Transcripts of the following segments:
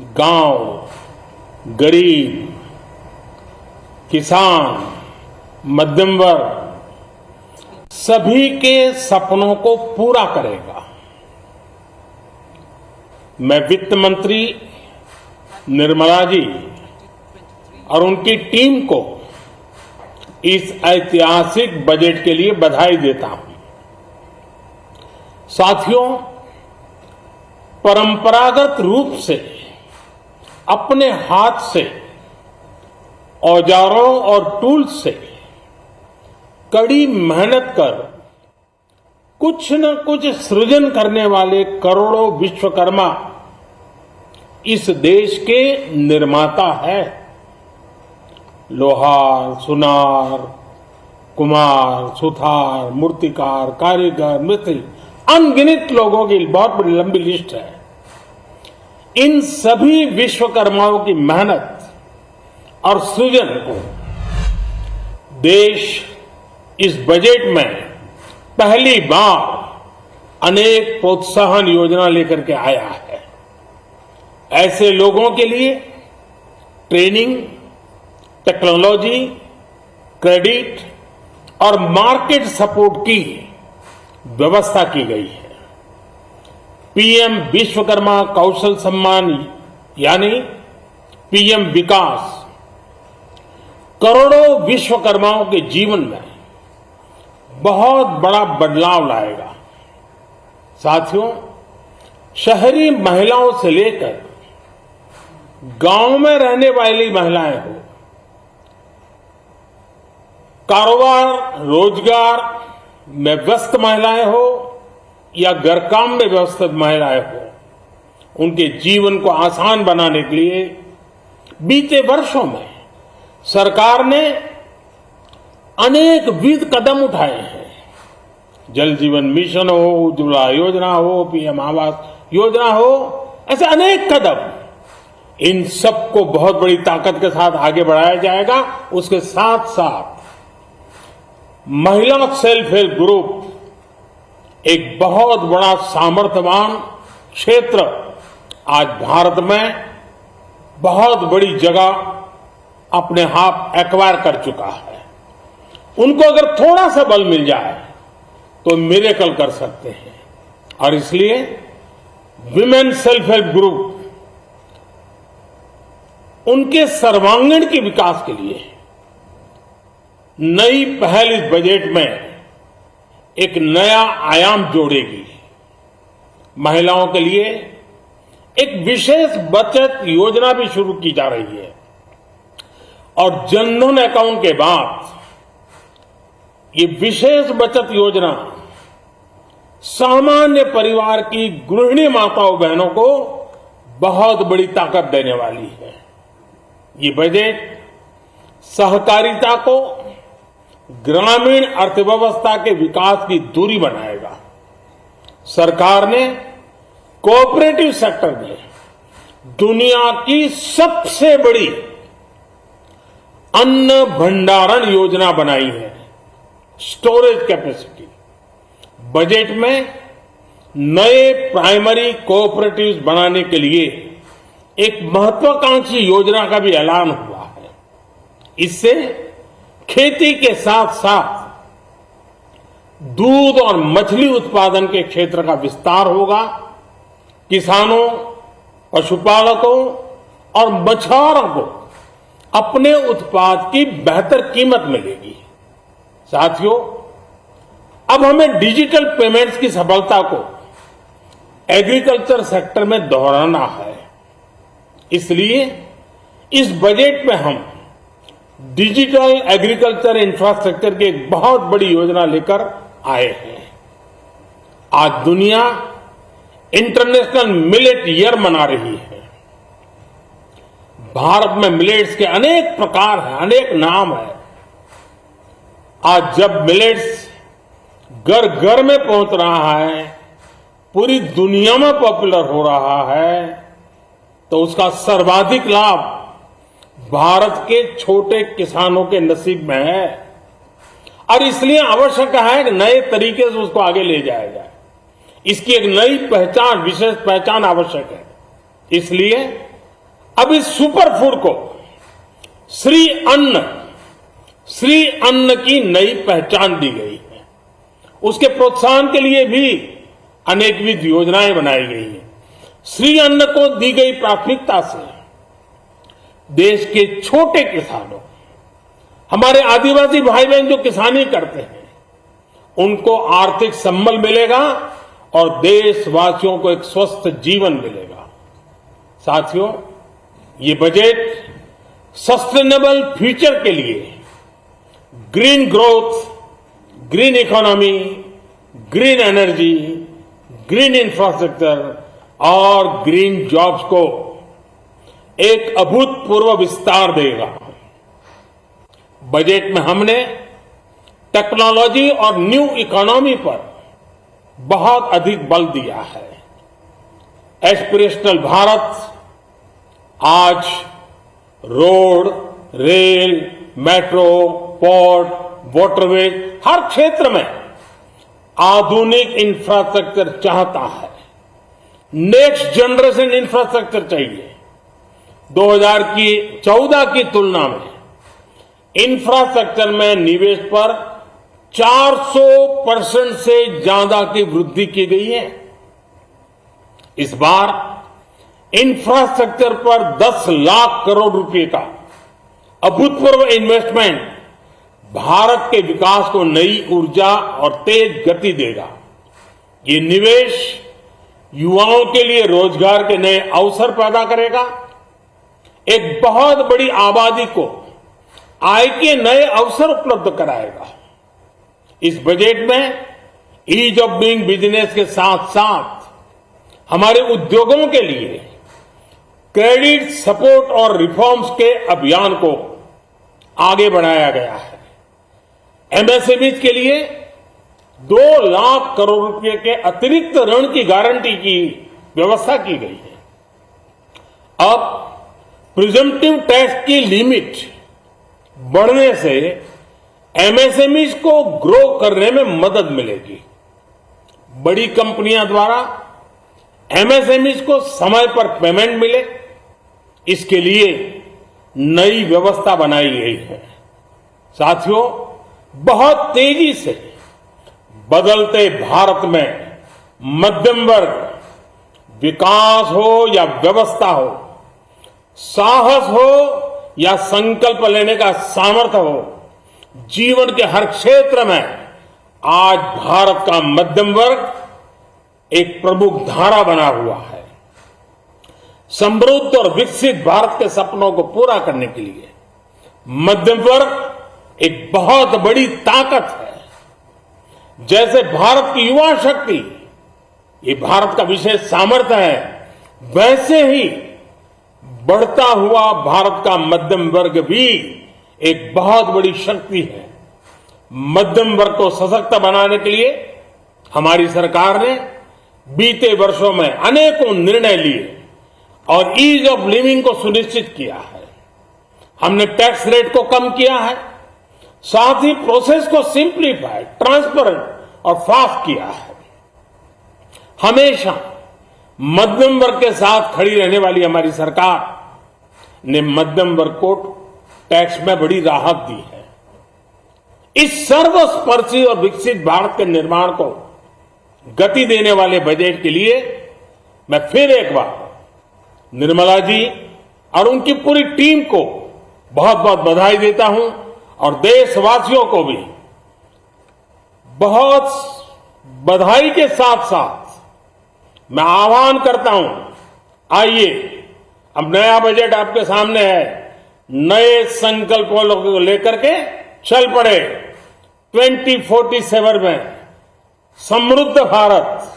गांव, गरीब, किसान, मध्यम वर्ग सभी के सपनों को पूरा करेगा। मैं वित्त मंत्री निर्मला जी और उनकी टीम को इस ऐतिहासिक बजट के लिए बधाई देता हूं। साथियों, परंपरागत रूप से अपने हाथ से औजारों और टूल्स से कड़ी मेहनत कर कुछ न कुछ सृजन करने वाले करोड़ों विश्वकर्मा इस देश के निर्माता है। लोहार, सुनार, कुम्हार, सुथार, मूर्तिकार, कारीगर, मिस्त्री, अनगिनत लोगों की बहुत बड़ी लंबी लिस्ट है। इन सभी विश्वकर्माओं की मेहनत और सृजन को देश इस बजट में पहली बार अनेक प्रोत्साहन योजना लेकर के आया है। ऐसे लोगों के लिए ट्रेनिंग, टेक्नोलॉजी, क्रेडिट और मार्केट सपोर्ट की व्यवस्था की गई है। पीएम विश्वकर्मा कौशल सम्मान यानी पीएम विकास करोड़ों विश्वकर्माओं के जीवन में बहुत बड़ा बदलाव लाएगा। साथियों, शहरी महिलाओं से लेकर गांव में रहने वाली महिलाएं हो, कारोबार रोजगार में व्यस्त महिलाएं हो या घर काम में व्यस्त महिलाएं हो, उनके जीवन को आसान बनाने के लिए बीते वर्षों में सरकार ने अनेकविध कदम उठाए हैं। जल जीवन मिशन हो, उज्ज्वला योजना हो, पीएम आवास योजना हो, ऐसे अनेक कदम। इन सबको बहुत बड़ी ताकत के साथ आगे बढ़ाया जाएगा। उसके साथ साथ महिला सेल्फ हेल्प ग्रुप एक बहुत बड़ा सामर्थ्यवान क्षेत्र आज भारत में बहुत बड़ी जगह अपने हाथ एक्वायर कर चुका है। उनको अगर थोड़ा सा बल मिल जाए तो मिरेकल कर सकते हैं। और इसलिए विमेन सेल्फ हेल्प ग्रुप उनके सर्वांगीण के विकास के लिए नई पहल इस बजट में एक नया आयाम जोड़ेगी। महिलाओं के लिए एक विशेष बचत योजना भी शुरू की जा रही है और जनधन अकाउंट के बाद ये विशेष बचत योजना सामान्य परिवार की गृहिणी माताओं बहनों को बहुत बड़ी ताकत देने वाली है। ये बजट सहकारिता को ग्रामीण अर्थव्यवस्था के विकास की दूरी बनाएगा। सरकार ने कोऑपरेटिव सेक्टर में दुनिया की सबसे बड़ी अन्न भंडारण योजना बनाई है, स्टोरेज कैपेसिटी। बजट में नए प्राइमरी कोऑपरेटिव्स बनाने के लिए एक महत्वाकांक्षी योजना का भी ऐलान हुआ है। इससे खेती के साथ साथ दूध और मछली उत्पादन के क्षेत्र का विस्तार होगा। किसानों, पशुपालकों और मछुआरों को अपने उत्पाद की बेहतर कीमत मिलेगी। साथियों, अब हमें डिजिटल पेमेंट्स की सफलता को एग्रीकल्चर सेक्टर में दोहराना है। इसलिए इस बजट में हम डिजिटल एग्रीकल्चर इंफ्रास्ट्रक्चर की एक बहुत बड़ी योजना लेकर आए हैं। आज दुनिया इंटरनेशनल मिलेट ईयर मना रही है। भारत में मिलेट्स के अनेक प्रकार हैं, अनेक नाम है। आज जब मिलेट्स घर घर में पहुंच रहा है, पूरी दुनिया में पॉपुलर हो रहा है, तो उसका सर्वाधिक लाभ भारत के छोटे किसानों के नसीब में है। और इसलिए आवश्यक है कि नए तरीके से उसको आगे ले जाया जाए। इसकी एक नई पहचान, विशेष पहचान आवश्यक है। इसलिए अब इस सुपर फूड को श्री अन्न की नई पहचान दी गई है। उसके प्रोत्साहन के लिए भी अनेकविध योजनाएं बनाई गई हैं। श्री अन्न को दी गई प्राथमिकता से देश के छोटे किसानों, हमारे आदिवासी भाई बहन जो किसानी करते हैं, उनको आर्थिक संबल मिलेगा और देशवासियों को एक स्वस्थ जीवन मिलेगा। साथियों, ये बजट सस्टेनेबल फ्यूचर के लिए green growth, green economy, green energy, green infrastructure और ग्रीन जॉब्स को एक अभूतपूर्व विस्तार देगा। बजट में हमने टेक्नोलॉजी और न्यू इकोनॉमी पर बहुत अधिक बल दिया है। एस्पिरेशनल भारत आज road, rail, metro, port, waterways हर क्षेत्र में आधुनिक इंफ्रास्ट्रक्चर चाहता है। नेक्स्ट जनरेशन इंफ्रास्ट्रक्चर चाहिए। 2014 की तुलना में इंफ्रास्ट्रक्चर में निवेश पर 400% से ज्यादा की वृद्धि की गई है। इस बार इंफ्रास्ट्रक्चर पर 10 लाख करोड़ रुपए का अभूतपूर्व इन्वेस्टमेंट भारत के विकास को नई ऊर्जा और तेज गति देगा। ये निवेश युवाओं के लिए रोजगार के नए अवसर पैदा करेगा, एक बहुत बड़ी आबादी को आय के नए अवसर उपलब्ध कराएगा। इस बजट में ईज ऑफ डूइंग बिजनेस के साथ साथ हमारे उद्योगों के लिए क्रेडिट सपोर्ट और रिफॉर्म्स के अभियान को आगे बढ़ाया गया है। एमएसएमई के लिए 2 लाख करोड़ रुपए के अतिरिक्त ऋण की गारंटी की व्यवस्था की गई है। अब प्रिजम्पटिव टैक्स की लिमिट बढ़ने से एमएसएमई को ग्रो करने में मदद मिलेगी। बड़ी कंपनियां द्वारा एमएसएमई को समय पर पेमेंट मिले, इसके लिए नई व्यवस्था बनाई गई है। साथियों, बहुत तेजी से बदलते भारत में मध्यम वर्ग, विकास हो या व्यवस्था हो, साहस हो या संकल्प लेने का सामर्थ्य हो, जीवन के हर क्षेत्र में आज भारत का मध्यम वर्ग एक प्रमुख धारा बना हुआ है। समृद्ध और विकसित भारत के सपनों को पूरा करने के लिए मध्यम वर्ग एक बहुत बड़ी ताकत है। जैसे भारत की युवा शक्ति ये भारत का विशेष सामर्थ्य है, वैसे ही बढ़ता हुआ भारत का मध्यम वर्ग भी एक बहुत बड़ी शक्ति है। मध्यम वर्ग को सशक्त बनाने के लिए हमारी सरकार ने बीते वर्षों में अनेकों निर्णय लिए और ईज ऑफ लिविंग को सुनिश्चित किया है। हमने टैक्स रेट को कम किया है, साथ ही प्रोसेस को सिंप्लीफाई, ट्रांसपेरेंट और फास्ट किया है। हमेशा मध्यम वर्ग के साथ खड़ी रहने वाली हमारी सरकार ने मध्यम वर्ग को टैक्स में बड़ी राहत दी है। इस सर्वस्पर्शी और विकसित भारत के निर्माण को गति देने वाले बजट के लिए मैं फिर एक बार निर्मला जी और उनकी पूरी टीम को बहुत बहुत बधाई देता हूं और देशवासियों को भी बहुत बधाई के साथ साथ मैं आह्वान करता हूं, आइए अब नया बजट आपके सामने है, नए संकल्पों को लेकर के चल पड़े। 2047 में समृद्ध भारत,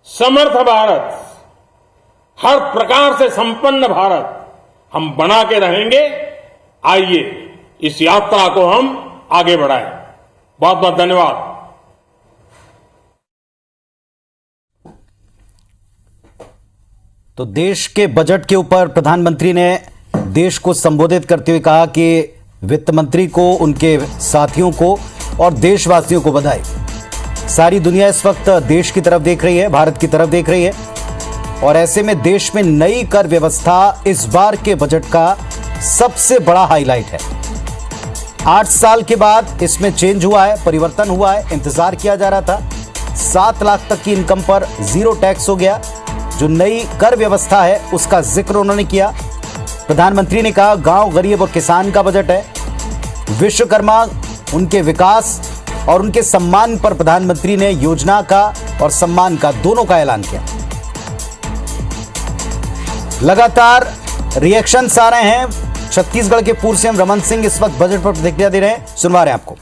समर्थ भारत, हर प्रकार से संपन्न भारत हम बना के रहेंगे। आइए इस यात्रा को हम आगे बढ़ाएं। बहुत बहुत धन्यवाद। तो देश के बजट के ऊपर प्रधानमंत्री ने देश को संबोधित करते हुए कहा कि वित्त मंत्री को, उनके साथियों को और देशवासियों को बधाई। सारी दुनिया इस वक्त देश की तरफ देख रही है, भारत की तरफ देख रही है। और ऐसे में देश में नई कर व्यवस्था इस बार के बजट का सबसे बड़ा हाईलाइट है। 8 साल के बाद इसमें चेंज हुआ है, परिवर्तन हुआ है। इंतजार किया जा रहा था। 7 लाख तक की इनकम पर 0 टैक्स हो गया। जो नई कर व्यवस्था है उसका जिक्र उन्होंने किया। प्रधानमंत्री ने कहा गांव, गरीब और किसान का बजट है। विश्वकर्मा, उनके विकास और उनके सम्मान पर प्रधानमंत्री ने योजना का और सम्मान का दोनों का ऐलान किया। लगातार रिएक्शंस आ रहे हैं। छत्तीसगढ़ के पूर्व सीएम रमन सिंह इस वक्त बजट पर प्रतिक्रिया दे रहे हैं। सुनवा रहे हैं आपको।